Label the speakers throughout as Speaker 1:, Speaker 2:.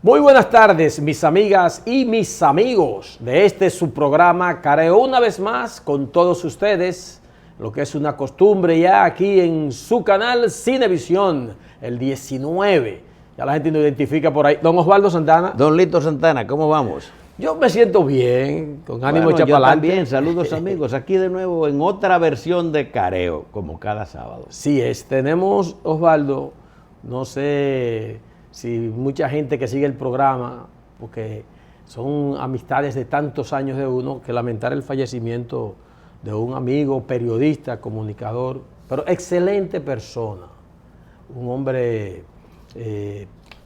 Speaker 1: Muy buenas tardes, mis amigas y mis amigos de este su programa Careo, una vez más con todos ustedes, lo que es una costumbre ya aquí en su canal Cinevisión, el 19. Ya la gente nos identifica por ahí. Don Osvaldo Santana.
Speaker 2: Don Lito Santana, ¿cómo vamos?
Speaker 1: Yo me siento bien, con ánimo de
Speaker 2: Yo
Speaker 1: chapalante.
Speaker 2: también, saludos amigos, aquí de nuevo en otra versión de Careo, como cada sábado.
Speaker 1: Sí tenemos, Osvaldo, no sé si mucha gente que sigue el programa, porque son amistades de tantos años de uno, que lamentar el fallecimiento de un amigo, periodista, comunicador, pero excelente persona, un hombre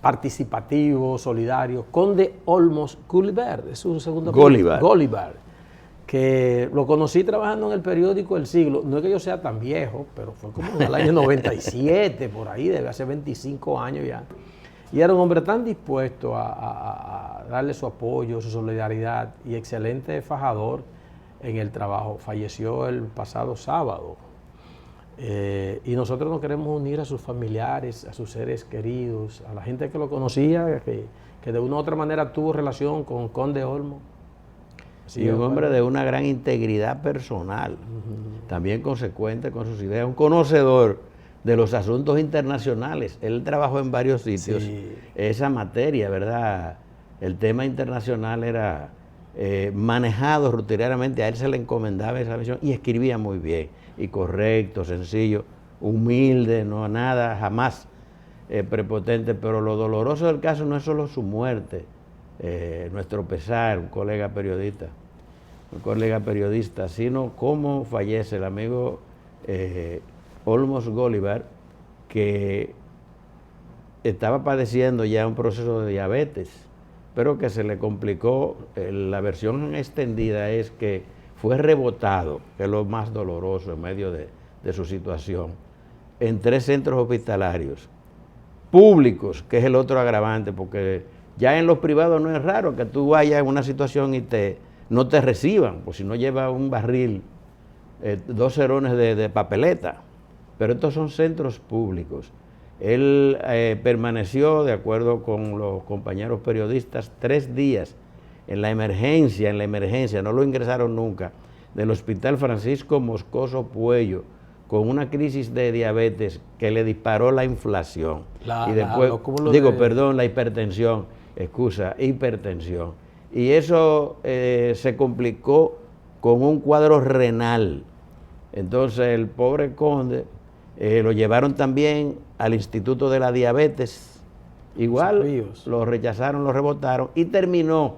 Speaker 1: participativo, solidario, Conde Olmos Gulliver, es su segundo apellido. Gulliver, que lo conocí trabajando en el periódico El Siglo. No es que yo sea tan viejo, pero fue como en el año 97, por ahí, debe hace 25 años ya. Y era un hombre tan dispuesto a darle su apoyo, su solidaridad, y excelente fajador en el trabajo. Falleció el pasado sábado. Y nosotros nos queremos unir a sus familiares, a sus seres queridos, a la gente que lo conocía, que de una u otra manera tuvo relación con Conde Olmos.
Speaker 2: Sí, y un hombre de una gran integridad personal, también consecuente con sus ideas, un conocedor de los asuntos internacionales. Él trabajó en varios sitios, esa materia, ¿verdad? El tema internacional era manejado rutinariamente, a él se le encomendaba esa misión y escribía muy bien, y correcto, sencillo, humilde, no nada, jamás prepotente, pero lo doloroso del caso no es solo su muerte, nuestro pesar, un colega periodista, sino cómo fallece el amigo Olmos Gulliver, que estaba padeciendo ya un proceso de diabetes, pero que se le complicó. La versión extendida es que fue rebotado, que es lo más doloroso en medio de su situación, en 3 centros hospitalarios públicos, que es el otro agravante, porque ya en los privados no es raro que tú vayas en una situación y no te reciban, pues si no llevas un barril, 2 cerones de papeleta. Pero estos son centros públicos. Él permaneció, de acuerdo con los compañeros periodistas, 3 días en la emergencia, no lo ingresaron nunca, del Hospital Francisco Moscoso Puello, con una crisis de diabetes que le disparó la inflación. Y después, la hipertensión, hipertensión. Y eso se complicó con un cuadro renal. Entonces el pobre Conde lo llevaron también al Instituto de la Diabetes, igual lo rechazaron, lo rebotaron, y terminó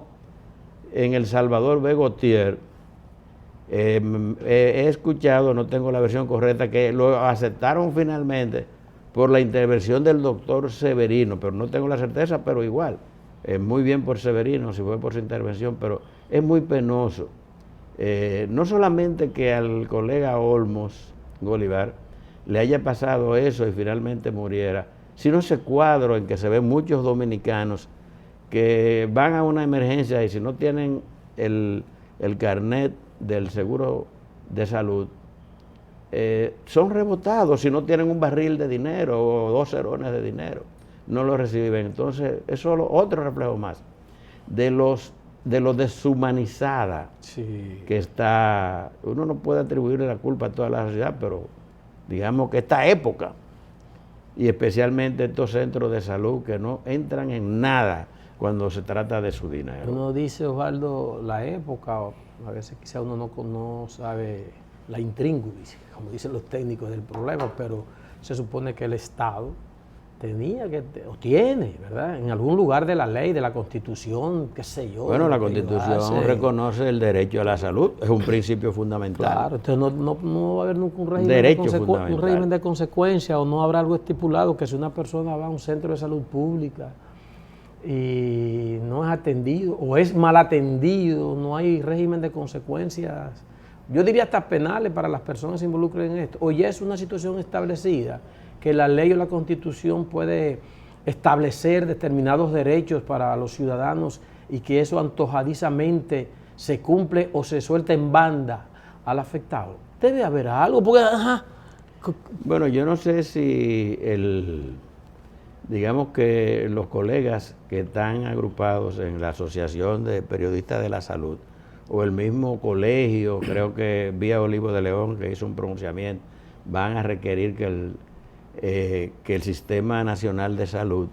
Speaker 2: en el Salvador B. Gautier. He escuchado, no tengo la versión correcta, que lo aceptaron finalmente por la intervención del doctor Severino, pero no tengo la certeza, pero igual, muy bien por Severino, si fue por su intervención, pero es muy penoso. No solamente que al colega Olmos Gulliver le haya pasado eso y finalmente muriera, sino ese cuadro en que se ven muchos dominicanos que van a una emergencia y si no tienen el carnet del seguro de salud, son rebotados si no tienen un barril de dinero o 2 cerones de dinero, no lo reciben. Entonces es solo otro reflejo más de lo deshumanizada que está. Uno no puede atribuirle la culpa a toda la sociedad, pero digamos que esta época, y especialmente estos centros de salud que no entran en nada cuando se trata de su dinero.
Speaker 1: Uno dice, Osvaldo, la época, a veces quizá uno no sabe la intríngulis, como dicen los técnicos del problema, pero se supone que el Estado tenía que, o tiene, ¿verdad? En algún lugar de la ley, de la Constitución, qué sé yo.
Speaker 2: Bueno, la Constitución reconoce el derecho a la salud, es un principio fundamental.
Speaker 1: Claro, entonces no va a haber nunca un régimen de consecuencia, o no habrá algo estipulado que si una persona va a un centro de salud pública y no es atendido, o es mal atendido, no hay régimen de consecuencias, yo diría hasta penales para las personas que se involucren en esto, o ya es una situación establecida, que la ley o la Constitución puede establecer determinados derechos para los ciudadanos y que eso antojadizamente se cumple o se suelta en banda al afectado. Debe haber algo, porque...
Speaker 2: Bueno, yo no sé si digamos que los colegas que están agrupados en la Asociación de Periodistas de la Salud, o el mismo colegio, creo que Vía Olivo de León, que hizo un pronunciamiento, van a requerir que el Sistema Nacional de Salud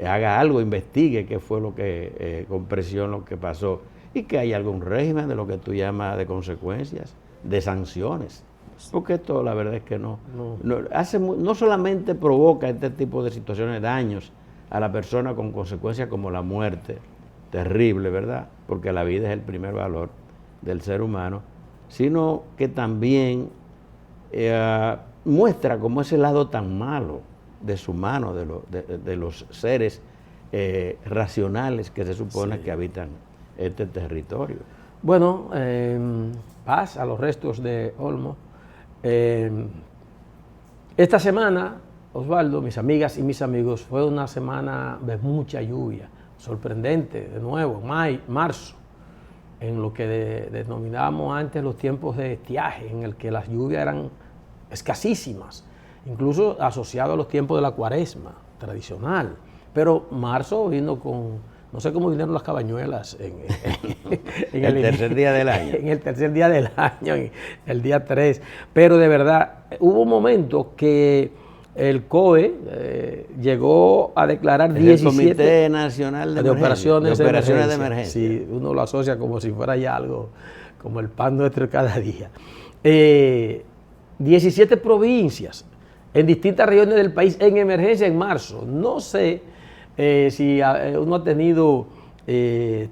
Speaker 2: haga algo, investigue qué fue lo que, con presión lo que pasó, y que haya algún régimen de lo que tú llamas de consecuencias, de sanciones. Porque esto la verdad es que no solamente provoca este tipo de situaciones, daños a la persona con consecuencias como la muerte, terrible, ¿verdad? Porque la vida es el primer valor del ser humano, sino que también muestra como ese lado tan malo deshumano de los seres racionales que se supone que habitan este territorio.
Speaker 1: Bueno, paz a los restos de Olmos. Esta semana, Osvaldo, mis amigas y mis amigos, fue una semana de mucha lluvia, sorprendente, de nuevo, marzo, en lo que denominábamos antes los tiempos de estiaje, en el que las lluvias eran escasísimas, incluso asociado a los tiempos de la cuaresma tradicional. Pero marzo vino con, no sé cómo vinieron las cabañuelas en
Speaker 2: el tercer día del año.
Speaker 1: En el tercer día del año, en el día 3. Pero de verdad, hubo un momento que el COE llegó a declarar 17...
Speaker 2: El Comité Nacional de
Speaker 1: Operaciones
Speaker 2: de Emergencia.
Speaker 1: Sí, uno lo asocia como si fuera ya algo, como el pan nuestro de cada día. 17 provincias en distintas regiones del país en emergencia en marzo. No sé si uno ha tenido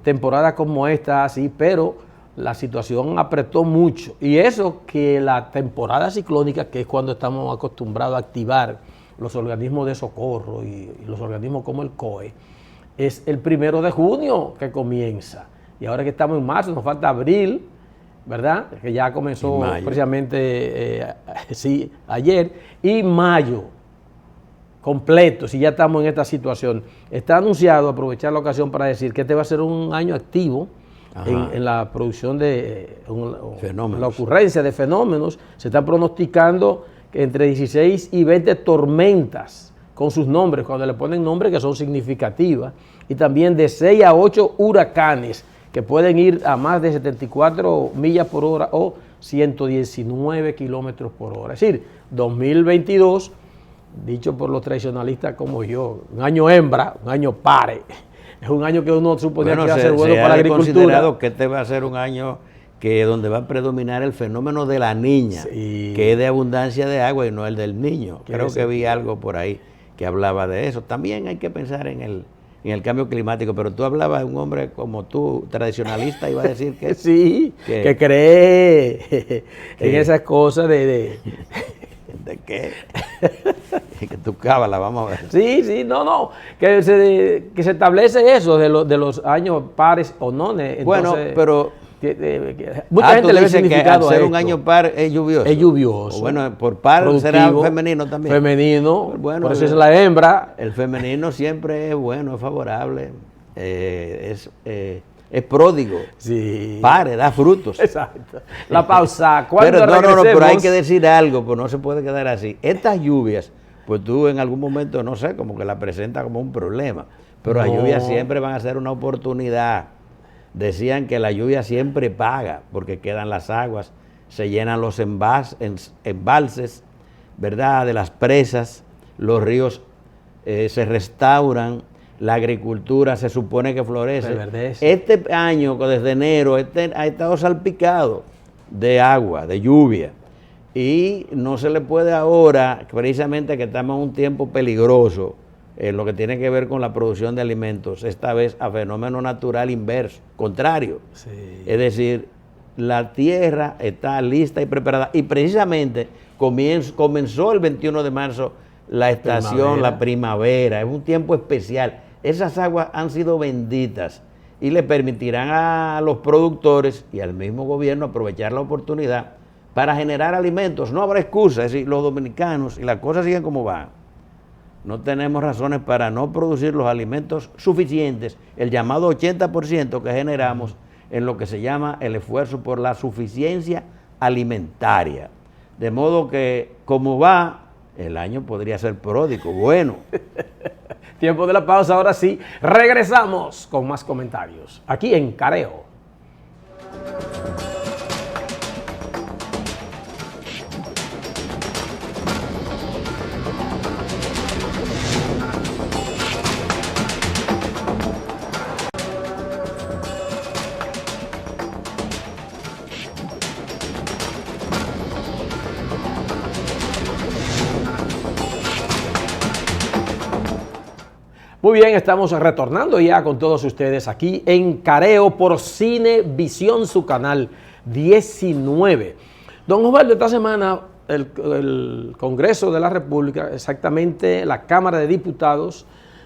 Speaker 1: temporadas como esta, así, pero la situación apretó mucho. Y eso que la temporada ciclónica, que es cuando estamos acostumbrados a activar los organismos de socorro y los organismos como el COE, es el 1 de junio que comienza. Y ahora que estamos en marzo, nos falta abril, ¿verdad? Que ya comenzó precisamente ayer, y mayo completo, si ya estamos en esta situación. Está anunciado, aprovechar la ocasión para decir que este va a ser un año activo en la producción de fenómenos. La ocurrencia de fenómenos. Se están pronosticando que entre 16 y 20 tormentas con sus nombres, cuando le ponen nombres que son significativas, y también de 6 a 8 huracanes que pueden ir a más de 74 millas por hora o 119 kilómetros por hora. Es decir, 2022, dicho por los tradicionalistas como yo, un año hembra, un año pare. Es un año que uno suponía que iba a ser bueno para la agricultura.
Speaker 2: Considerado que este va a ser un año que donde va a predominar el fenómeno de la niña, que es de abundancia de agua y no el del niño. Creo que vi algo por ahí que hablaba de eso. También hay que pensar en el cambio climático, pero tú hablabas de un hombre como tú, tradicionalista, iba a decir que...
Speaker 1: Sí, que cree en esas cosas
Speaker 2: ¿De qué? Que tu cábala, vamos a ver.
Speaker 1: Sí, no, que se establece eso de los años pares o no. Entonces,
Speaker 2: bueno, pero...
Speaker 1: mucha gente le ve significado
Speaker 2: que al ser un año par es lluvioso.
Speaker 1: Es lluvioso.
Speaker 2: O bueno, por par será femenino también.
Speaker 1: Femenino, bueno, por eso es la hembra.
Speaker 2: El femenino siempre es bueno, es favorable, es pródigo.
Speaker 1: Sí.
Speaker 2: Pare, da frutos.
Speaker 1: Exacto. La pausa.
Speaker 2: Pero hay que decir algo, pues no se puede quedar así. Estas lluvias, pues tú en algún momento, no sé, como que la presenta como un problema. Pero las lluvias siempre van a ser una oportunidad. Decían que la lluvia siempre paga, porque quedan las aguas, se llenan los embalses, ¿verdad?, de las presas, los ríos se restauran, la agricultura se supone que florece. Este año, desde enero, ha estado salpicado de agua, de lluvia, y no se le puede ahora, precisamente que estamos en un tiempo peligroso, lo que tiene que ver con la producción de alimentos, esta vez a fenómeno natural inverso, contrario.
Speaker 1: Sí.
Speaker 2: Es decir, la tierra está lista y preparada, y precisamente comenzó el 21 de marzo la estación, la primavera, es un tiempo especial. Esas aguas han sido benditas y le permitirán a los productores y al mismo gobierno aprovechar la oportunidad para generar alimentos. No habrá excusa, es decir, los dominicanos, y las cosas siguen como van, no tenemos razones para no producir los alimentos suficientes, el llamado 80% que generamos en lo que se llama el esfuerzo por la suficiencia alimentaria. De modo que, como va, el año podría ser pródigo, bueno.
Speaker 1: Tiempo de la pausa, ahora sí, regresamos con más comentarios, aquí en Careo. Muy bien, estamos retornando ya con todos ustedes aquí en Careo por Cinevisión, su canal 19. Don Osvaldo, esta semana el Congreso de la República, exactamente la Cámara de Diputados,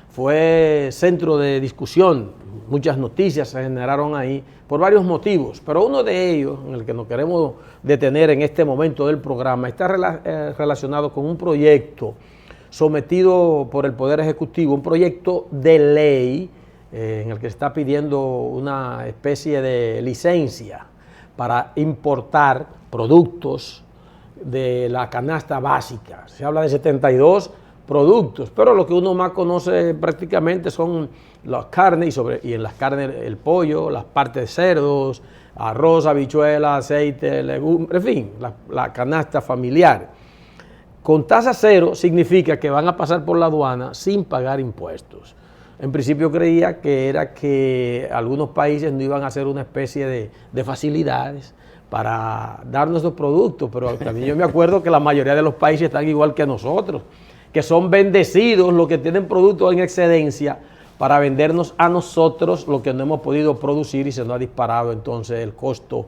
Speaker 1: fue centro de discusión. Muchas noticias se generaron ahí por varios motivos, pero uno de ellos, en el que nos queremos detener en este momento del programa, está relacionado con un proyecto sometido por el Poder Ejecutivo, un proyecto de ley en el que se está pidiendo una especie de licencia para importar productos de la canasta básica. Se habla de 72 productos, pero lo que uno más conoce prácticamente son las carnes y en las carnes el pollo, las partes de cerdos, arroz, habichuela, aceite, legumbres, en fin, la canasta familiar. Con tasa cero significa que van a pasar por la aduana sin pagar impuestos. En principio creía que era que algunos países no iban a hacer una especie de facilidades para darnos esos productos, pero también yo me acuerdo que la mayoría de los países están igual que nosotros, que son bendecidos los que tienen productos en excedencia para vendernos a nosotros lo que no hemos podido producir y se nos ha disparado entonces el costo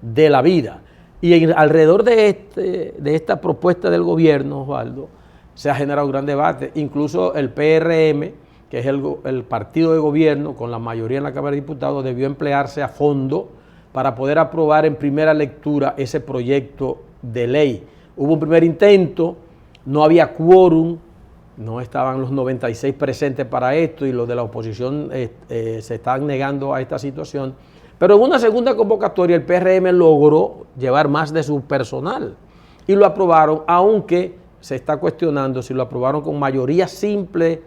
Speaker 1: de la vida. Y alrededor de esta propuesta del gobierno, Osvaldo, se ha generado un gran debate. Incluso el PRM, que es el partido de gobierno con la mayoría en la Cámara de Diputados, debió emplearse a fondo para poder aprobar en primera lectura ese proyecto de ley. Hubo un primer intento, no había quórum, no estaban los 96 presentes para esto y los de la oposición se están negando a esta situación. Pero en una segunda convocatoria el PRM logró llevar más de su personal y lo aprobaron, aunque se está cuestionando si lo aprobaron con mayoría simple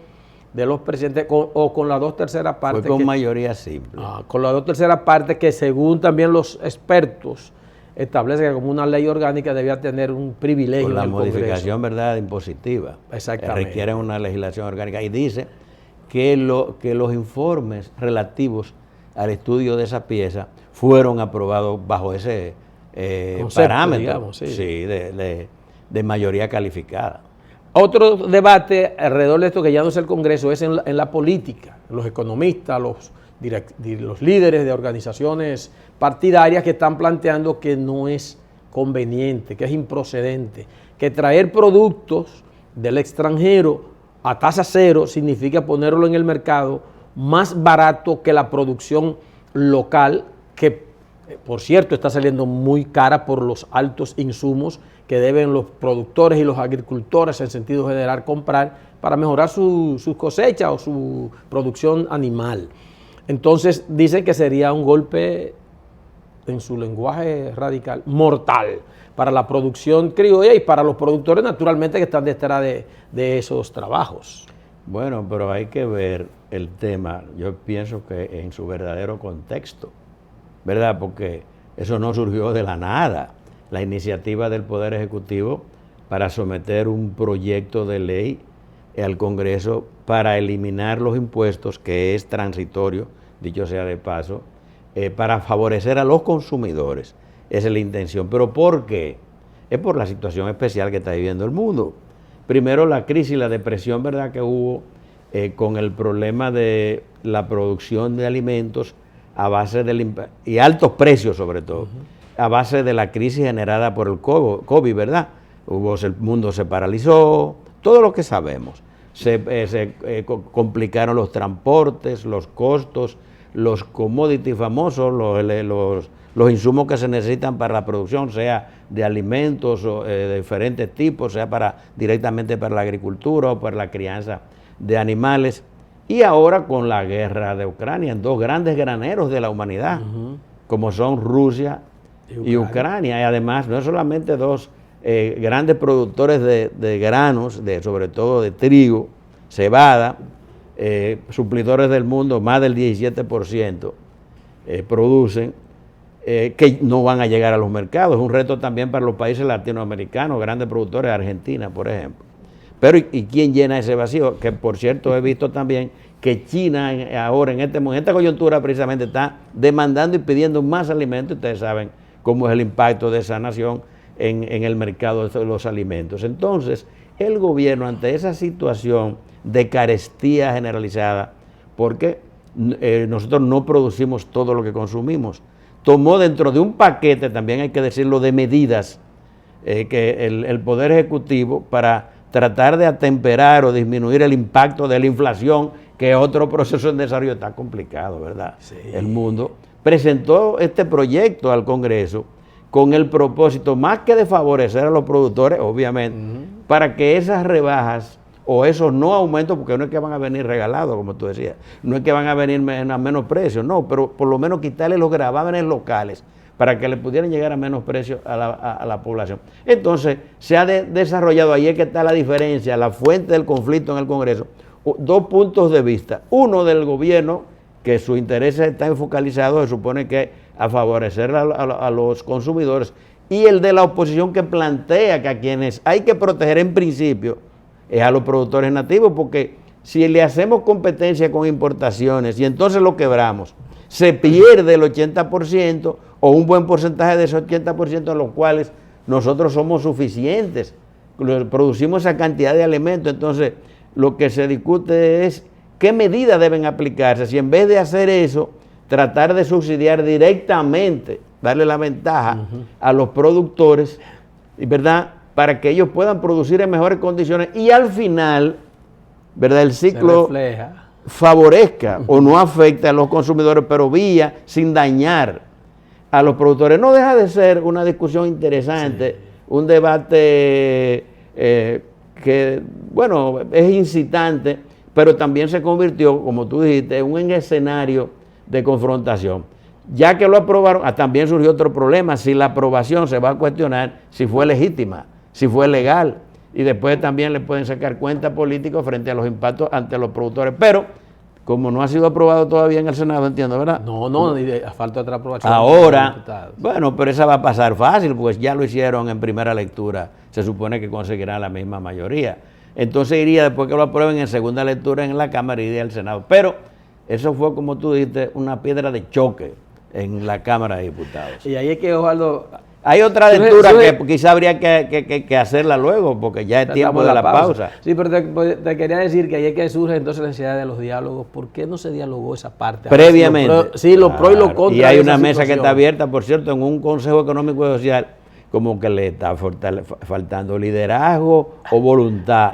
Speaker 1: de los presidentes o con las 2/3 partes.
Speaker 2: Fue con mayoría simple.
Speaker 1: Con las 2/3 partes que según también los expertos establece que como una ley orgánica debía tener un privilegio.
Speaker 2: Con la
Speaker 1: en el
Speaker 2: modificación,
Speaker 1: Congreso.
Speaker 2: ¿verdad?, impositiva.
Speaker 1: Exactamente.
Speaker 2: Requiere una legislación orgánica y dice que los informes relativos al estudio de esa pieza fueron aprobados bajo ese parámetro,
Speaker 1: digamos, sí.
Speaker 2: Sí, de mayoría calificada.
Speaker 1: Otro debate alrededor de esto que ya no es el Congreso, es en la política, los economistas, los líderes de organizaciones partidarias que están planteando que no es conveniente, que es improcedente, que traer productos del extranjero a tasa cero significa ponerlo en el mercado más barato que la producción local, que por cierto está saliendo muy cara por los altos insumos que deben los productores y los agricultores en sentido general comprar para mejorar sus cosechas o su producción animal. Entonces dicen que sería un golpe, en su lenguaje radical, mortal para la producción criolla y para los productores naturalmente que están detrás de esos trabajos.
Speaker 2: Bueno, pero hay que ver el tema, yo pienso que en su verdadero contexto, ¿verdad? Porque eso no surgió de la nada. La iniciativa del Poder Ejecutivo para someter un proyecto de ley al Congreso para eliminar los impuestos, que es transitorio, dicho sea de paso, para favorecer a los consumidores. Esa es la intención. ¿Pero por qué? Es por la situación especial que está viviendo el mundo. Primero, la crisis y la depresión, ¿verdad?, que hubo con el problema de la producción de alimentos a base y altos precios sobre todo, a base de la crisis generada por el COVID, ¿verdad? El mundo se paralizó, todo lo que sabemos. Se complicaron los transportes, los costos, los commodities famosos, los insumos que se necesitan para la producción, sea de alimentos o de diferentes tipos, sea directamente para la agricultura o para la crianza de animales. Y ahora con la guerra de Ucrania, dos grandes graneros de la humanidad, como son Rusia y Ucrania. Y además no es solamente dos grandes productores de granos, sobre todo de trigo, cebada, suplidores del mundo, más del 17% producen, que no van a llegar a los mercados. Es un reto también para los países latinoamericanos, grandes productores, Argentina, por ejemplo. Pero ¿y quién llena ese vacío? Que por cierto he visto también que China ahora en esta coyuntura precisamente está demandando y pidiendo más alimentos. Ustedes saben cómo es el impacto de esa nación en el mercado de los alimentos. Entonces, el gobierno ante esa situación de carestía generalizada, porque nosotros no producimos todo lo que consumimos, tomó dentro de un paquete, también hay que decirlo, de medidas que el Poder Ejecutivo para tratar de atemperar o disminuir el impacto de la inflación, que es otro proceso en desarrollo, está complicado, ¿verdad? Sí. El mundo presentó este proyecto al Congreso con el propósito, más que de favorecer a los productores, obviamente, para que esas rebajas o esos no aumentos, porque no es que van a venir regalados, como tú decías, no es que van a venir a menos precios, no, pero por lo menos quitarle los gravámenes locales para que le pudieran llegar a menos precios a la población. Entonces, se ha desarrollado, ahí es que está la diferencia, la fuente del conflicto en el Congreso, dos puntos de vista. Uno del gobierno, que su interés está enfocalizado, se supone que a favorecer a los consumidores, y el de la oposición, que plantea que a quienes hay que proteger en principio es a los productores nativos, porque si le hacemos competencia con importaciones y entonces lo quebramos, se pierde el 80% o un buen porcentaje de ese 80% en los cuales nosotros somos suficientes, producimos esa cantidad de alimentos. Entonces, lo que se discute es qué medidas deben aplicarse, si en vez de hacer eso, tratar de subsidiar directamente, darle la ventaja a los productores, ¿verdad?, para que ellos puedan producir en mejores condiciones y al final, ¿verdad?, el ciclo favorezca o no afecte a los consumidores, pero sin dañar a los productores. No deja de ser una discusión interesante, un debate que, bueno, es incitante, pero también se convirtió, como tú dijiste, en un escenario de confrontación. Ya que lo aprobaron, también surgió otro problema: si la aprobación se va a cuestionar si fue legítima, si fue legal, y después también le pueden sacar cuenta política frente a los impactos ante los productores. Pero como no ha sido aprobado todavía en el Senado, entiendo, ¿verdad?
Speaker 1: No, falta otra aprobación.
Speaker 2: Ahora, bueno, pero esa va a pasar fácil, pues ya lo hicieron en primera lectura, se supone que conseguirán la misma mayoría. Entonces iría, después que lo aprueben, en segunda lectura en la Cámara, iría al Senado. Pero eso fue, como tú dijiste, una piedra de choque en la Cámara de Diputados.
Speaker 1: Y ahí es que, Osvaldo,
Speaker 2: hay otra lectura que quizá habría que hacerla luego, porque ya es tiempo de la pausa.
Speaker 1: Sí, pero te quería decir que ahí es que surge entonces la necesidad de los diálogos. ¿Por qué no se dialogó esa parte?
Speaker 2: Previamente.
Speaker 1: Los pro y los contra.
Speaker 2: Y hay una mesa que está abierta, por cierto, en un Consejo Económico y Social, como que le está faltando liderazgo o voluntad.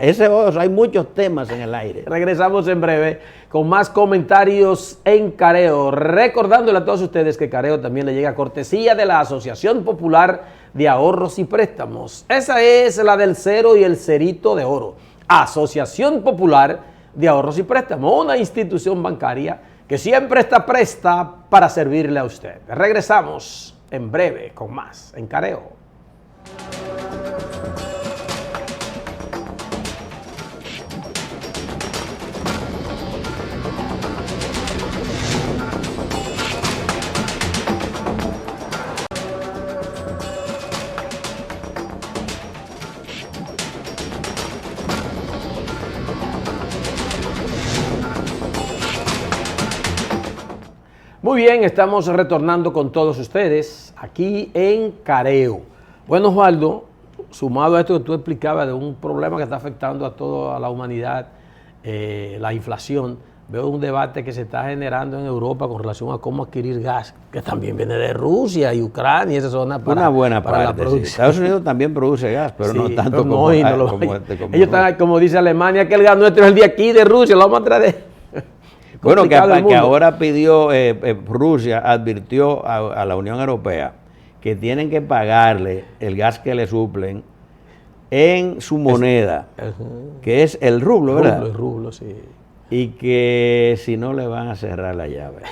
Speaker 2: Hay muchos temas en el aire.
Speaker 1: Regresamos en breve con más comentarios en Careo. Recordándole a todos ustedes que Careo también le llega cortesía de la Asociación Popular de Ahorros y Préstamos. Esa es la del cero y el cerito de oro. Asociación Popular de Ahorros y Préstamos, una institución bancaria que siempre está presta para servirle a usted. Regresamos en breve con más en Careo. Muy bien, estamos retornando con todos ustedes aquí en Careo. Bueno, Osvaldo, sumado a esto que tú explicabas de un problema que está afectando a toda la humanidad, la inflación, veo un debate que se está generando en Europa con relación a cómo adquirir gas, que también viene de Rusia y Ucrania y esa zona para
Speaker 2: una buena parte,
Speaker 1: la producción.
Speaker 2: Sí. Estados Unidos también produce gas, pero sí, no tanto como
Speaker 1: ellos están, como dice Alemania, que el gas nuestro es el de aquí, de Rusia, lo vamos a traer de...
Speaker 2: Bueno, que ahora pidió, Rusia advirtió a la Unión Europea que tienen que pagarle el gas que le suplen en su moneda, que es el rublo, ¿verdad?
Speaker 1: El rublo, sí.
Speaker 2: Y que si no le van a cerrar la llave.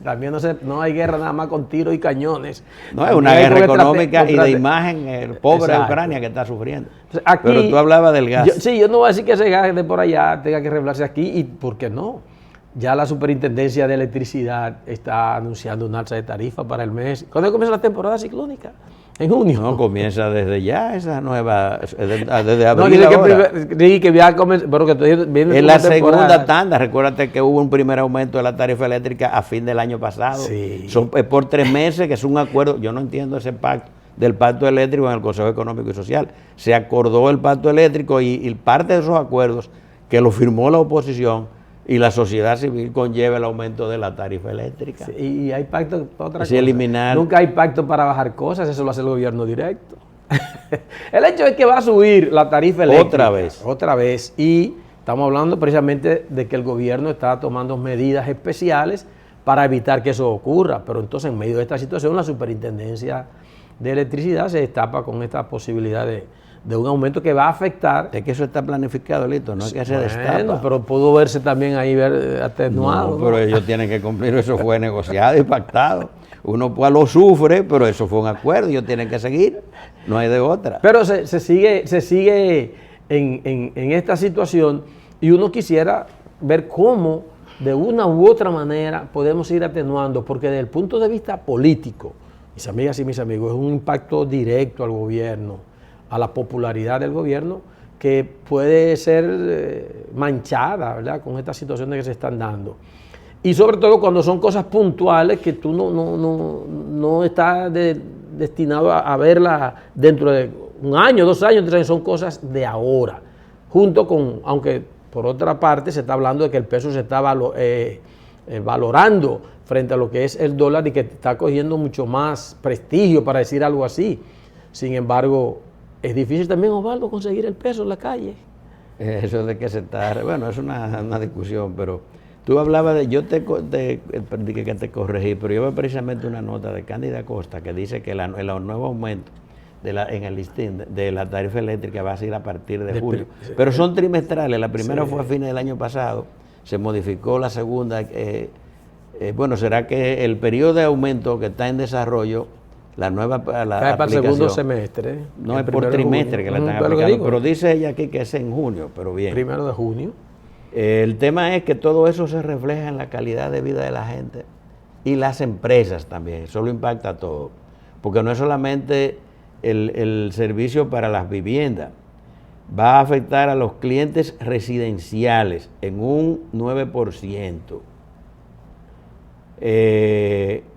Speaker 1: También no hay guerra nada más con tiros y cañones.
Speaker 2: No, es una guerra económica y de imagen, el pobre de Ucrania que está sufriendo.
Speaker 1: Entonces, aquí,
Speaker 2: pero tú hablabas del gas.
Speaker 1: Yo no voy a decir que ese gas de por allá tenga que revelarse aquí, y ¿por qué no? Ya la Superintendencia de Electricidad está anunciando un alza de tarifa para el mes. ¿Cuándo comienza la temporada ciclónica? En junio.
Speaker 2: No, comienza desde ya esa nueva, desde abril.
Speaker 1: No, dice que ya comienza, pero que viene
Speaker 2: en la segunda tanda. Recuérdate que hubo un primer aumento de la tarifa eléctrica a fin del año pasado.
Speaker 1: Sí.
Speaker 2: Es por 3 meses, que es un acuerdo. Yo no entiendo ese pacto del pacto eléctrico en el Consejo Económico y Social. Se acordó el pacto eléctrico y parte de esos acuerdos que lo firmó la oposición y la sociedad civil conlleva el aumento de la tarifa eléctrica.
Speaker 1: Sí, y hay pacto para otra cosa.
Speaker 2: Eliminar.
Speaker 1: Nunca hay pacto para bajar cosas, eso lo hace el gobierno directo. El hecho es que va a subir la tarifa eléctrica. Otra vez. Y estamos hablando precisamente de que el gobierno está tomando medidas especiales para evitar que eso ocurra. Pero entonces, en medio de esta situación, la Superintendencia de Electricidad se destapa con esta posibilidad de un aumento que va a afectar.
Speaker 2: Es que eso está planificado, Lito, no es que se destapa.
Speaker 1: Pero pudo verse también ahí atenuado.
Speaker 2: No, pero ellos tienen que cumplir, eso fue negociado y pactado. Uno pues lo sufre, pero eso fue un acuerdo, ellos tienen que seguir, no hay de otra.
Speaker 1: Pero se sigue en esta situación, y uno quisiera ver cómo de una u otra manera podemos ir atenuando, porque desde el punto de vista político, mis amigas y mis amigos, es un impacto directo al gobierno, a la popularidad del gobierno, que puede ser manchada, ¿verdad?, con estas situaciones que se están dando. Y sobre todo cuando son cosas puntuales que tú no estás destinado a verlas dentro de 1 año, 2 años, 3 años, son cosas de ahora. Junto con, aunque por otra parte se está hablando de que el peso se está valorando frente a lo que es el dólar y que está cogiendo mucho más prestigio, para decir algo así. Sin embargo, es difícil también, Osvaldo, conseguir el peso en la calle.
Speaker 2: Eso de que se está... Bueno, es una discusión, pero tú hablabas de... Yo te corregí, pero yo veo precisamente una nota de Cándida Costa que dice que el nuevo aumento en el listín de la tarifa eléctrica va a ser a partir de julio. Pero son trimestrales. La primera fue a fines del año pasado, se modificó la segunda. Bueno, será que el periodo de aumento que está en desarrollo, la nueva
Speaker 1: para el segundo semestre.
Speaker 2: No es por trimestre que la están aplicando, pero dice ella aquí que es en junio, pero bien.
Speaker 1: 1 de junio.
Speaker 2: El tema es que todo eso se refleja en la calidad de vida de la gente y las empresas también. Eso lo impacta a todo. Porque no es solamente el servicio para las viviendas, va a afectar a los clientes residenciales en un 9%.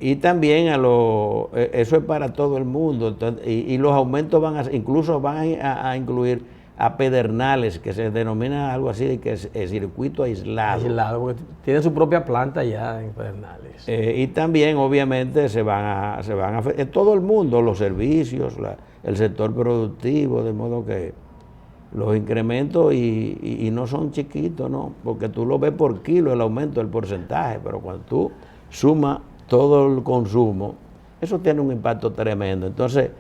Speaker 2: Y también eso es para todo el mundo. Entonces, y los aumentos incluso van a incluir a pedernales, que se denomina algo así, que es circuito aislado.
Speaker 1: Aislado, porque tiene su propia planta ya en pedernales.
Speaker 2: Y también obviamente se van a todo el mundo, los servicios, el sector productivo, de modo que los incrementos y no son chiquitos, ¿no? Porque tú lo ves por kilo el aumento del porcentaje, pero cuando tú suma todo el consumo, eso tiene un impacto tremendo. Entonces,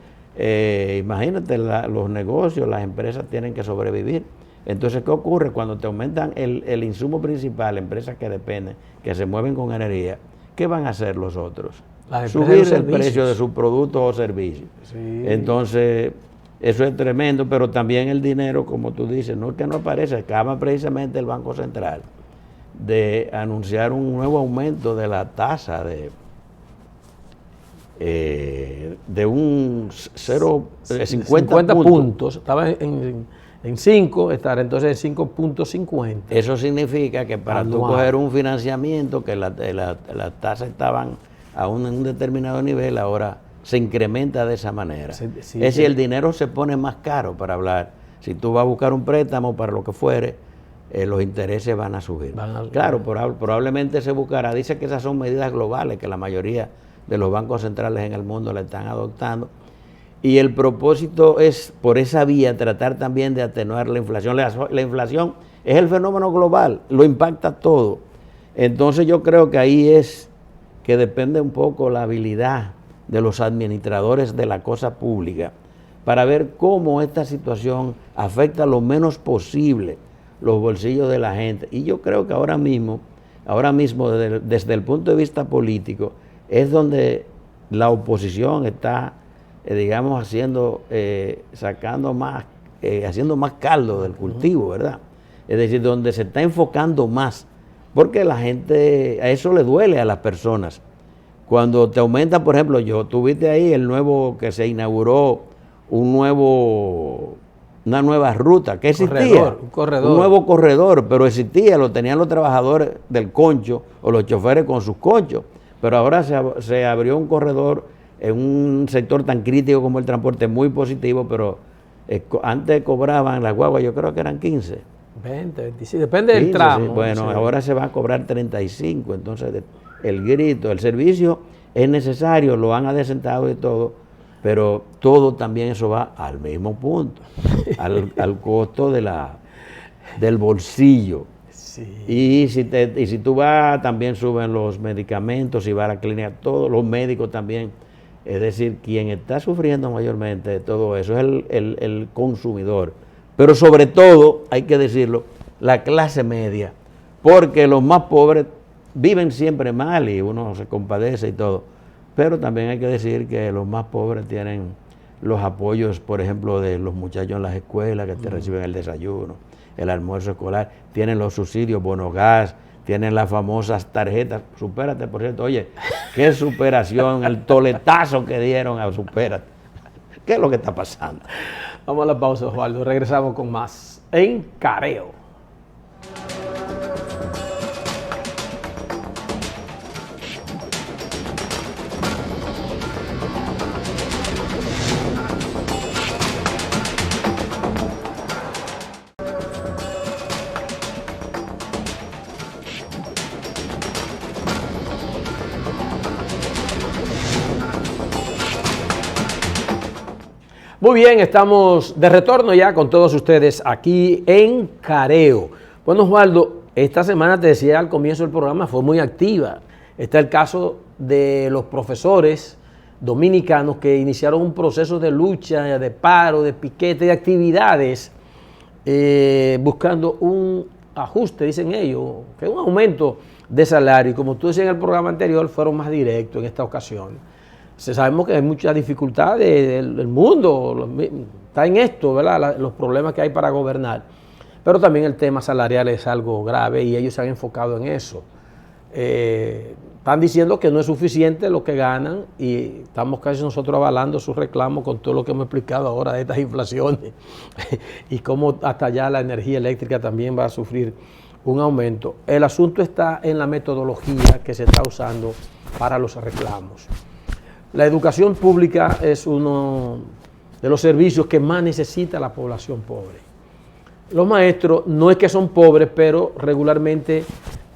Speaker 2: imagínate, los negocios, las empresas tienen que sobrevivir. Entonces, ¿qué ocurre? Cuando te aumentan el insumo principal, empresas que dependen, que se mueven con energía, ¿qué van a hacer los otros? Subir el precio de sus productos o servicios. Sí. Entonces, eso es tremendo, pero también el dinero, como tú dices, no es que no aparece, acaba precisamente el Banco Central de anunciar un nuevo aumento de la tasa de un 50 puntos.
Speaker 1: Estaba en 5, estará entonces en 5.50.
Speaker 2: Eso significa que para tú coger un financiamiento, que las tasas estaban a un determinado nivel, ahora se incrementa de esa manera. Sí, es decir, el dinero se pone más caro para hablar. Si tú vas a buscar un préstamo para lo que fuere, los intereses van a subir. Claro, probablemente se buscará. Dice que esas son medidas globales que la mayoría de los bancos centrales en el mundo la están adoptando. Y el propósito es, por esa vía, tratar también de atenuar la inflación. La inflación es el fenómeno global, lo impacta todo. Entonces yo creo que ahí es que depende un poco la habilidad de los administradores de la cosa pública para ver cómo esta situación afecta lo menos posible los bolsillos de la gente. Y yo creo que ahora mismo ahora mismo desde el punto de vista político es donde la oposición está, digamos, haciendo más caldo del cultivo, ¿verdad? Es decir, donde se está enfocando más, porque la gente, a eso le duele a las personas. Cuando te aumenta, por ejemplo, tuviste ahí el nuevo, que se inauguró una nueva ruta, que existía, un nuevo corredor, pero existía, lo tenían los trabajadores del concho o los choferes con sus conchos, pero ahora se abrió un corredor en un sector tan crítico como el transporte, muy positivo, pero antes cobraban las guaguas, yo creo que eran 15.
Speaker 1: 20, 25, depende del tramo.
Speaker 2: Sí, bueno, sí. Ahora se va a cobrar 35, entonces el grito, el servicio es necesario, lo han adecentado y todo, pero todo también eso va al mismo punto, al costo del bolsillo. Sí. Y si tú vas, también suben los medicamentos, si vas a la clínica, todos los médicos también. Es decir, quien está sufriendo mayormente de todo eso es el consumidor. Pero sobre todo, hay que decirlo, la clase media, porque los más pobres viven siempre mal y uno se compadece y todo. Pero también hay que decir que los más pobres tienen los apoyos, por ejemplo, de los muchachos en las escuelas que te reciben el desayuno, el almuerzo escolar, tienen los subsidios, bono gas, tienen las famosas tarjetas. Supérate, por cierto, oye, qué superación, el toletazo que dieron a Supérate. ¿Qué es lo que está pasando?
Speaker 1: Vamos a la pausa, Osvaldo. Regresamos con más en Careo. Muy bien, estamos de retorno ya con todos ustedes aquí en Careo. Bueno, Osvaldo, esta semana te decía al comienzo del programa fue muy activa. Está el caso de los profesores dominicanos que iniciaron un proceso de lucha, de paro, de piquete, de actividades, buscando un ajuste, dicen ellos, que un aumento de salario. Y como tú decías en el programa anterior, fueron más directos en esta ocasión. Sabemos que hay muchas dificultades, el mundo está en esto, ¿verdad? Los problemas que hay para gobernar, pero también el tema salarial es algo grave y ellos se han enfocado en eso. Están diciendo que no es suficiente lo que ganan y estamos casi nosotros avalando sus reclamos con todo lo que hemos explicado ahora de estas inflaciones y cómo hasta allá la energía eléctrica también va a sufrir un aumento. El asunto está en la metodología que se está usando para los reclamos. La educación pública es uno de los servicios que más necesita la población pobre. Los maestros no es que son pobres, pero regularmente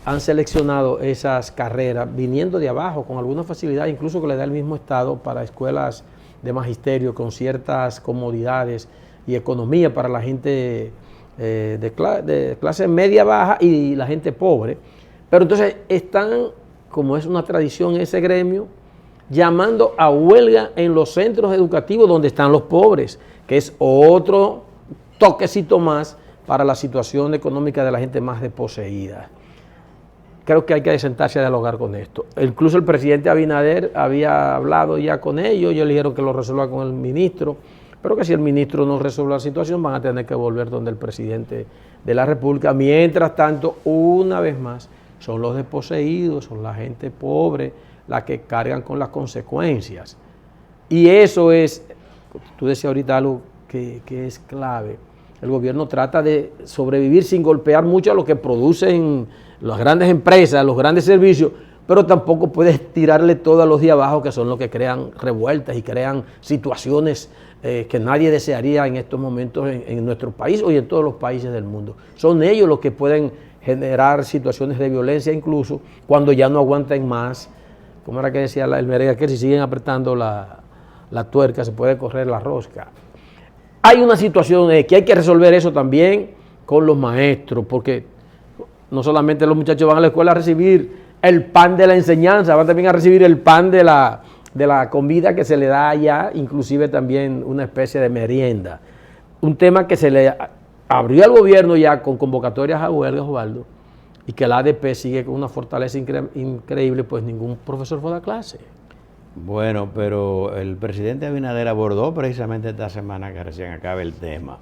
Speaker 1: han seleccionado esas carreras viniendo de abajo con alguna facilidad, incluso que le da el mismo Estado para escuelas de magisterio con ciertas comodidades y economía para la gente de clase media baja y la gente pobre. Pero entonces están, como es una tradición ese gremio, llamando a huelga en los centros educativos donde están los pobres, que es otro toquecito más para la situación económica de la gente más desposeída. Creo que hay que sentarse a dialogar con esto. Incluso el presidente Abinader había hablado ya con ellos le dijeron que lo resuelva con el ministro, pero que si el ministro no resuelve la situación van a tener que volver donde el presidente de la República. Mientras tanto, una vez más, son los desposeídos, son la gente pobre, las que cargan con las consecuencias. Y eso es, tú decías ahorita algo que es clave. El gobierno trata de sobrevivir sin golpear mucho a lo que producen las grandes empresas, los grandes servicios, pero tampoco puedes tirarle todo a los de abajo, que son los que crean revueltas y crean situaciones que nadie desearía en estos momentos en nuestro país o en todos los países del mundo. Son ellos los que pueden generar situaciones de violencia, incluso cuando ya no aguanten más. Como era que decía el Merega, que si siguen apretando la tuerca se puede correr la rosca. Hay una situación que hay que resolver eso también con los maestros, porque no solamente los muchachos van a la escuela a recibir el pan de la enseñanza, van también a recibir el pan de la comida que se le da allá, inclusive también una especie de merienda. Un tema que se le abrió al gobierno ya con convocatorias a huelga, Osvaldo, y que la ADP sigue con una fortaleza increíble, pues ningún profesor fue a dar clase.
Speaker 2: Bueno, pero el presidente Abinader abordó precisamente esta semana que recién acaba el tema.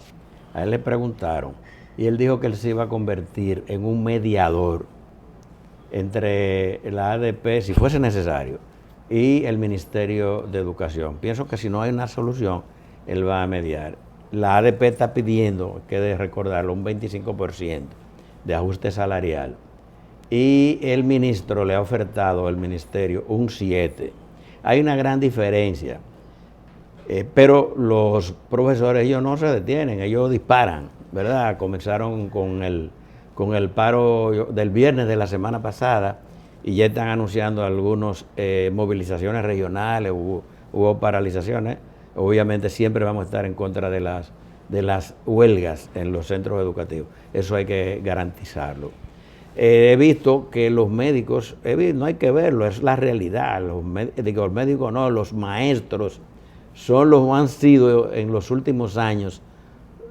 Speaker 2: A él le preguntaron y él dijo que él se iba a convertir en un mediador entre la ADP, si fuese necesario, y el Ministerio de Educación. Pienso que si no hay una solución, él va a mediar. La ADP está pidiendo, que de recordarlo, un 25% de ajuste salarial. Y el ministro le ha ofertado al ministerio un 7%. Hay una gran diferencia. Pero los profesores, ellos no se detienen, ellos disparan, ¿verdad? Comenzaron con el paro del viernes de la semana pasada y ya están anunciando algunas movilizaciones regionales, hubo paralizaciones. Obviamente siempre vamos a estar en contra de las huelgas en los centros educativos. Eso hay que garantizarlo. He visto que los médicos, no hay que verlo, es la realidad. Los médicos no, los maestros han sido en los últimos años,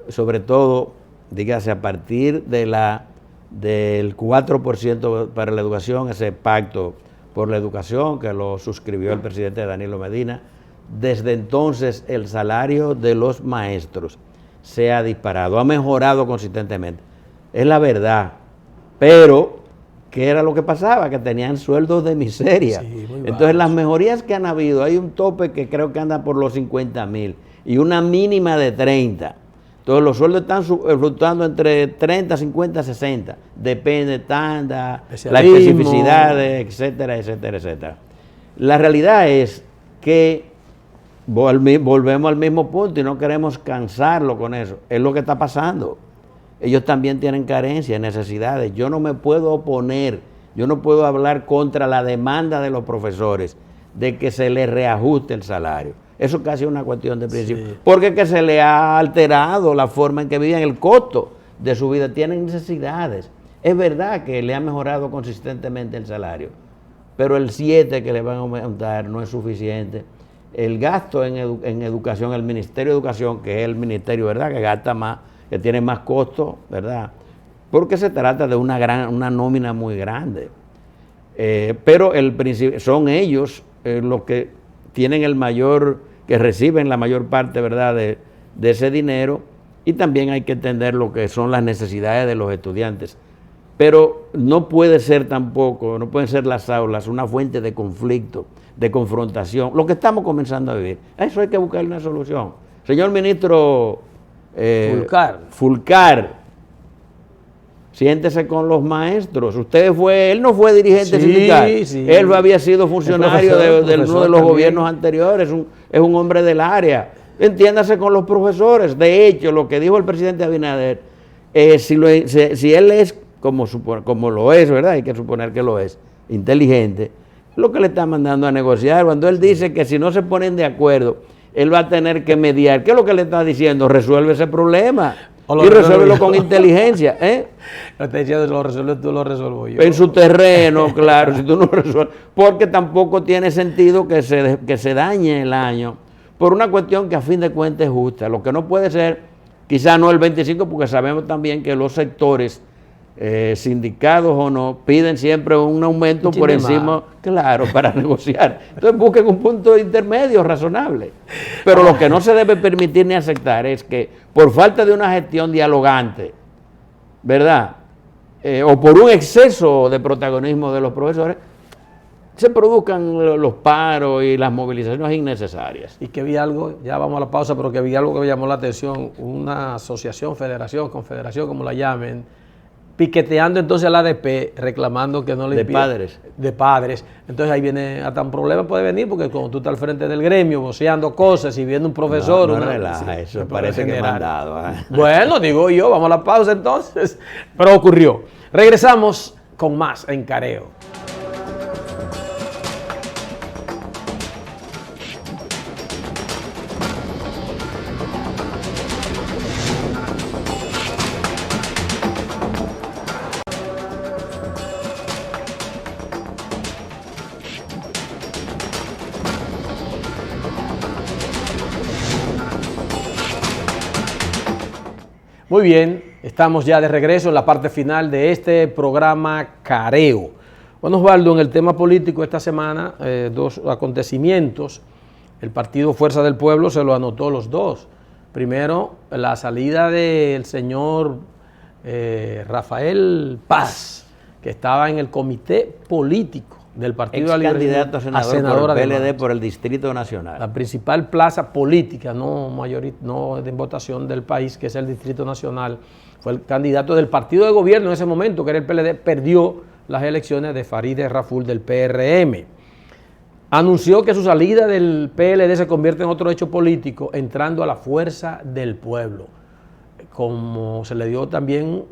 Speaker 2: sobre todo, dígase, a partir del 4% para la educación, ese pacto por la educación que lo suscribió el presidente Danilo Medina. Desde entonces el salario de los maestros se ha disparado, ha mejorado consistentemente. Es la verdad, pero ¿qué era lo que pasaba? Que tenían sueldos de miseria. Sí, entonces las mejorías que han habido, hay un tope que creo que anda por los 50,000 y una mínima de 30. Entonces los sueldos están fluctuando entre 30, 50, 60. Depende tanta, las especificidades, etcétera, etcétera, etcétera. La realidad es que volvemos al mismo punto y no queremos cansarlo con eso. Es lo que está pasando. Ellos también tienen carencias, necesidades. Yo no me puedo oponer, yo no puedo hablar contra la demanda de los profesores de que se les reajuste el salario. Eso casi es una cuestión de principio. Sí. Porque que se le ha alterado la forma en que viven, el costo de su vida. Tienen necesidades. Es verdad que le ha mejorado consistentemente el salario, pero el 7 que le van a aumentar no es suficiente. El gasto en educación, el Ministerio de Educación, que es el ministerio, ¿verdad?, que gasta más, que tiene más costos, ¿verdad? Porque se trata de una nómina muy grande. Pero son ellos los que tienen que reciben la mayor parte, ¿verdad?, de ese dinero, y también hay que entender lo que son las necesidades de los estudiantes. Pero no pueden ser las aulas una fuente de conflicto, de confrontación, lo que estamos comenzando a vivir. A eso hay que buscar una solución. Señor ministro Fulcar, siéntese con los maestros. Él no fue dirigente sindical, sí. Él había sido funcionario de uno de los gobiernos anteriores, es un hombre del área. Entiéndase con los profesores. De hecho, lo que dijo el presidente Abinader, si él es como lo es, ¿verdad? Hay que suponer que lo es, inteligente, lo que le está mandando a negociar. Cuando él dice que si no se ponen de acuerdo, él va a tener que mediar. ¿Qué es lo que le está diciendo? Resuelve ese problema. Y resuélvelo con inteligencia.
Speaker 1: No te diciendo, lo resuelves tú, lo resuelvo yo.
Speaker 2: En su terreno, claro, si tú no resuelves. Porque tampoco tiene sentido que se dañe el año por una cuestión que a fin de cuentas es justa. Lo que no puede ser, quizás no el 25, porque sabemos también que los sectores, sindicados o no, piden siempre un aumento por encima, claro, para negociar. Entonces busquen un punto intermedio razonable. Pero lo que no se debe permitir ni aceptar es que por falta de una gestión dialogante, ¿verdad?, o por un exceso de protagonismo de los profesores, se produzcan los paros y las movilizaciones innecesarias.
Speaker 1: Y que vi algo, ya vamos a la pausa, pero que vi algo que me llamó la atención, una asociación, federación, confederación, como la llamen, piqueteando entonces al ADP, reclamando que no le impide. De padres. Entonces ahí viene, hasta un problema puede venir, porque cuando tú estás al frente del gremio, voceando cosas y viendo un profesor...
Speaker 2: No relaja, eso parece que mandado.
Speaker 1: Bueno, digo yo, vamos a la pausa entonces. Pero ocurrió. Regresamos con más en Careo. Muy bien, Estamos ya de regreso en la parte final de este programa Careo. Bueno, Osvaldo, en el tema político esta semana, dos acontecimientos. El partido Fuerza del Pueblo se lo anotó los dos. Primero, la salida del señor Rafael Paz, que estaba en el comité político del Partido de la Liberación,
Speaker 2: candidato a senador por el PLD por el Distrito Nacional.
Speaker 1: La principal plaza política, no de votación del país, que es el Distrito Nacional. Fue el candidato del partido de gobierno en ese momento, que era el PLD, perdió las elecciones de Farideh Raful del PRM. Anunció que su salida del PLD se convierte en otro hecho político, entrando a la Fuerza del Pueblo, como se le dio también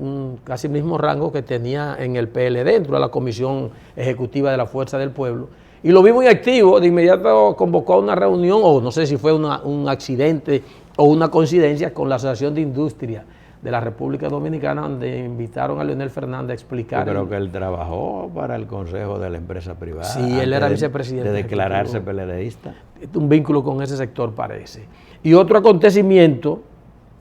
Speaker 1: casi el mismo rango que tenía en el PLD, dentro de la Comisión Ejecutiva de la Fuerza del Pueblo. Y lo vi muy activo, de inmediato convocó a una reunión, o no sé si fue un accidente o una coincidencia, con la Asociación de Industria de la República Dominicana, donde invitaron a Leonel Fernández a explicar.
Speaker 2: Yo creo que él trabajó para el Consejo de la Empresa Privada.
Speaker 1: Sí, él era vicepresidente.
Speaker 2: De declararse PLDista.
Speaker 1: Un vínculo con ese sector parece. Y otro acontecimiento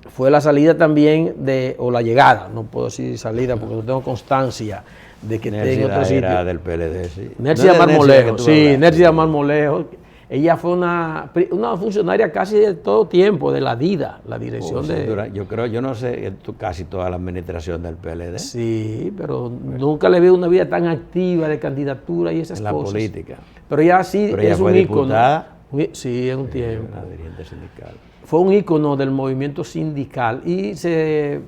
Speaker 1: fue la salida también o la llegada, no puedo decir salida porque no tengo constancia de que esté en otro sitio.
Speaker 2: Era del PLD, sí.
Speaker 1: Nercia Marmolejo, sí, Nercia Marmolejo. Ella fue una funcionaria casi de todo tiempo, de la DIDA, la dirección de...
Speaker 2: Yo no sé, casi toda la administración del PLD.
Speaker 1: Sí, pero nunca le veo una vida tan activa de candidatura y esas cosas.
Speaker 2: En la política.
Speaker 1: Pero ella sí
Speaker 2: pero ella
Speaker 1: es
Speaker 2: fue
Speaker 1: un ícono.
Speaker 2: Diputada.
Speaker 1: Sí, en un tiempo.
Speaker 2: Una dirigente sindical.
Speaker 1: Fue un ícono del movimiento sindical y se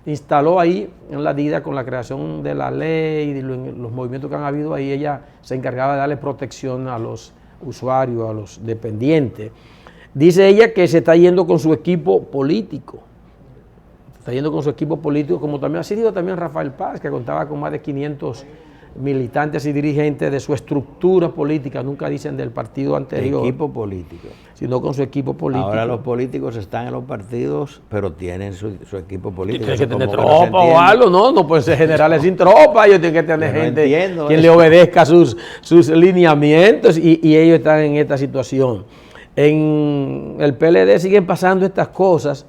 Speaker 1: instaló ahí en la DIDA con la creación de la ley y los movimientos que han habido ahí. Ella se encargaba de darle protección a los usuarios, a los dependientes. Dice ella que se está yendo con su equipo político. Está yendo con su equipo político, como también ha sido también Rafael Paz, que contaba con más de 500 militantes y dirigentes de su estructura política, nunca dicen del partido anterior.
Speaker 2: Equipo político.
Speaker 1: Sino con su equipo político.
Speaker 2: Ahora los políticos están en los partidos, pero tienen su equipo político.
Speaker 1: Tienen que tener tropa o algo, ¿no? No pueden ser generales sin tropa, ellos tienen que tener gente quien le obedezca sus lineamientos y ellos están en esta situación. En el PLD siguen pasando estas cosas.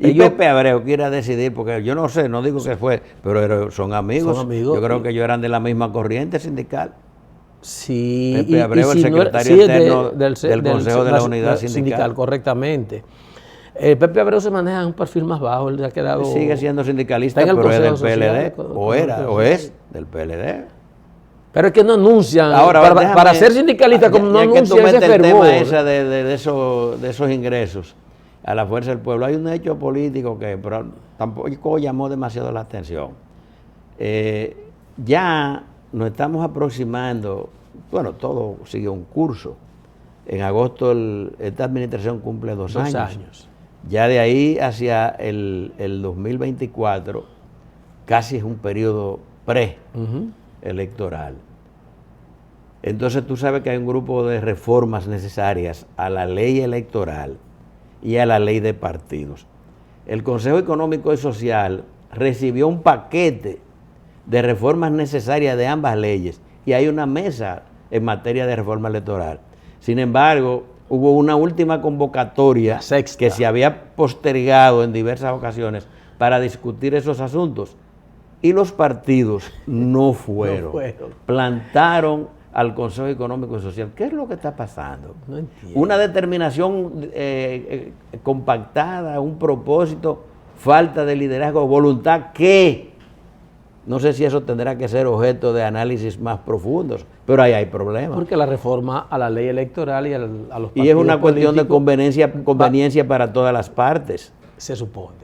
Speaker 2: Y Pepe Abreu quiere decidir, porque yo no sé, no digo que fue, pero son amigos. Yo creo que ellos eran de la misma corriente sindical.
Speaker 1: Sí.
Speaker 2: Pepe Abreu, el secretario interno del Consejo de la Unidad Sindical.
Speaker 1: Correctamente. Pepe Abreu se maneja en un perfil más bajo, él ha quedado...
Speaker 2: Sigue siendo sindicalista, pero es del PLD, o es del PLD.
Speaker 1: Pero es que no anuncian,
Speaker 2: ahora,
Speaker 1: para ser sindicalista, como no anuncian ese fervor.
Speaker 2: El tema ese de esos ingresos a la Fuerza del Pueblo, hay un hecho político que pero tampoco llamó demasiado la atención. Ya nos estamos aproximando, bueno, todo sigue un curso. En agosto esta administración cumple 2 años. Ya de ahí hacia el 2024, casi es un periodo pre-electoral. Entonces tú sabes que hay un grupo de reformas necesarias a la ley electoral y a la ley de partidos. El Consejo Económico y Social recibió un paquete de reformas necesarias de ambas leyes y hay una mesa en materia de reforma electoral. Sin embargo, hubo una última convocatoria que se había postergado en diversas ocasiones para discutir esos asuntos y los partidos no fueron. Plantaron al Consejo Económico y Social. ¿Qué es lo que está pasando?
Speaker 1: No entiendo.
Speaker 2: Una determinación compactada, un propósito, falta de liderazgo, voluntad, que no sé si eso tendrá que ser objeto de análisis más profundos, pero ahí hay problemas.
Speaker 1: Porque la reforma a la ley electoral y a los partidos
Speaker 2: y es una cuestión de conveniencia para todas las partes.
Speaker 1: Se supone.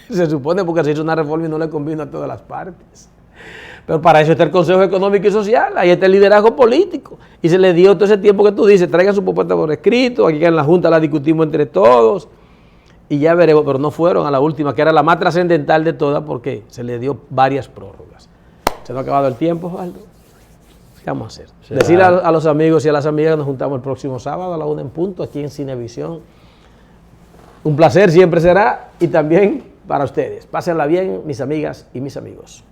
Speaker 1: Se supone porque se hizo una reforma y no le convino a todas las partes. Pero para eso está el Consejo Económico y Social, ahí está el liderazgo político. Y se le dio todo ese tiempo que tú dices, traigan su propuesta por escrito, aquí en la Junta la discutimos entre todos, y ya veremos, pero no fueron a la última, que era la más trascendental de todas, porque se le dio varias prórrogas. ¿Se nos ha acabado el tiempo, Osvaldo? ¿Qué vamos a hacer? Decir a los amigos y a las amigas que nos juntamos el próximo sábado a la 1 en punto, aquí en Cinevisión. Un placer siempre será, y también para ustedes. Pásenla bien, mis amigas y mis amigos.